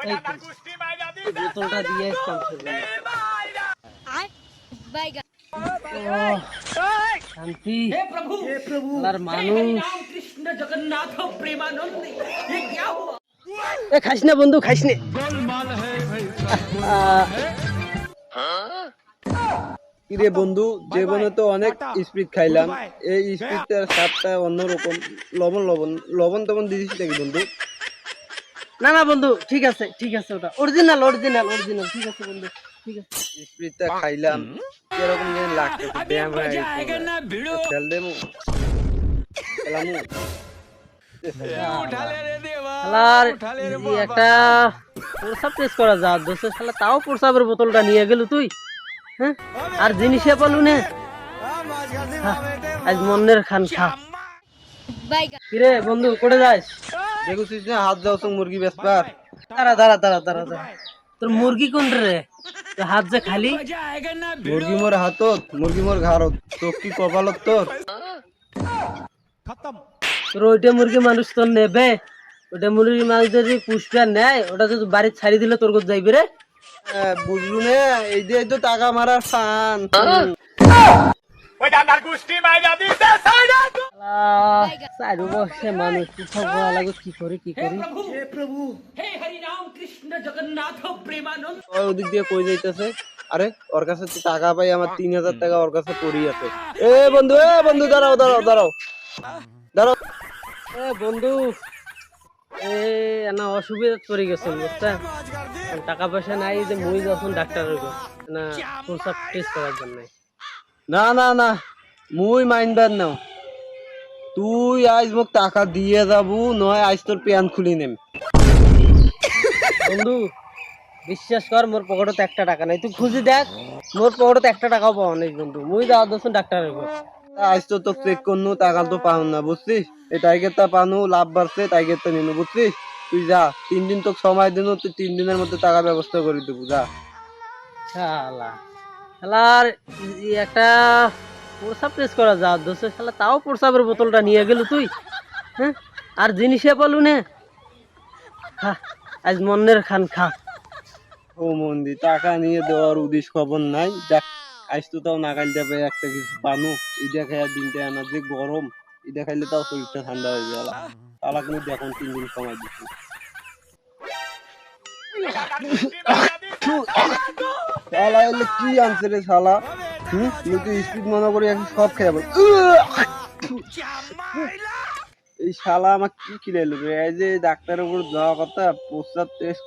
এই বোতলটা দিয়ে আসতাম শান্তি আল্লাহর মানুষ। এ খাইস না বন্ধু, খাইস নে। কিরে বন্ধু, জীবনে তো অনেক স্পিড খাইলাম, এই স্পিডটার স্বাদটা অন্যরকম। লবণ লবণ লবণ তবণ দিছিস নাকি বন্ধু? না না বন্ধু, ঠিক আছে ঠিক আছে, ওটা অরিজিনাল অরিজিনাল অরিজিনাল, ঠিক আছে বন্ধু, ঠিক আছে। স্পিডটা খাইলাম, কিরকম যেন লাগতেছে, ব্যায়াম হয়ে গেছে। খেল দেবো, খেলামু। শালার একটা প্রসাব টেস্ট করা যা দোষে, শালা তাও প্রসাবের বোতলটা নিয়ে গেল তুই। হ্যাঁ, আর জিনিসে পালু নে। আজ মনের খান খা। কিরে বন্ধু, কোটে যাস? দেখছিস না হাত যাওছ মুরগি বেচবার? দাঁড়া দাঁড়া দাঁড়া দাঁড়া দাঁড়া, তোর মুরগি কোন রে? তোর হাত যে খালি। মুরগি মোর হাতত, মুরগি মোর ঘাড়ত, চোখ কি কপালত তোর? তোর ওইটা মুরগি মানুষ তোর নেবে? ওটা মুরগি মানুষ যদি পুষবে নেয়, ওটা যদি বাড়ি ছাড়ি দিলে তোর কোথায় যাইবে রে? বুঝলু না, এই দিয়ে তো টাকা মারার ফান। চারু বসে মানুষ পিছন করা লাগে, কি করি কি করি। ওদিক দিয়ে কই যাইতেছে? আরে ওর কাছে তো টাকা পাই, আমার 3000 টাকা ওর কাছে পড়ি আছে। এ বন্ধু দাঁড়াও দাঁড়াও দাঁড়াও দাঁড়াও। এ বন্ধু, না অসুবিধা পড়ে গেছেন বুঝছেন? টাকা পয়সা নাই যে মুই যখন ডাক্তারের না প্রসাব টেস্ট করার জন্য। না না না, মুই মাইনবার নাও। তুই আজ মোক টাকা দিয়ে যাবু, নয় আজ তোর প্যান খুলি নেম। বন্ধু বিশ্বাস কর, মোর পকেটে একটা টাকা নাই, তুই খুঁজে দেখ। মোর পকেটে একটা টাকাও পাওয়া নেই বন্ধু, মুই যাওয়া দোষণ ডাক্তারের ঘর। আজ তো তোর চেক করনু, টাকা তো পাও না বুঝছিস? এই টাইগের তা পানু, লাভ বাড়ছে, টাইগের তা নিনু বুঝছিস? তুই যা, 3 দিন তোকে সময় দিনু, তুই 3 দিনের মধ্যে টাকা ব্যবস্থা করে দেবো, যা। শালা শালার একটা প্রসাব টেস্ট করা যাওয়ার দোষে, শালা তাও প্রসাবের বোতলটা নিয়ে গেল তুই। হ্যাঁ, আর জিনিসে পালু নে। খা, আজ মনের খান খা। ও মন্দি, টাকা নিয়ে দেওয়ার উদ্দেশ্য খবর নাই, যাক। আজ তো তাও নাগাল যাবে একটা কিছু পানু। ইটা খাইয়া দিনটা আনা যে গরম, ইটা খাইলে তাও শরীরটা ঠান্ডা হয়ে গেল। তালা কিন্তু এখন 3 দিন সময় দিচ্ছি। শালা এলে কি আনছে রে শালা? তুই তো স্পিড মনে করি এখন সব খেয়ে বল। এই শালা আমার কি কিলাইলো রে? এই যে ডাক্তারের উপর যাওয়া কথা, প্রস্তাব টেস্ট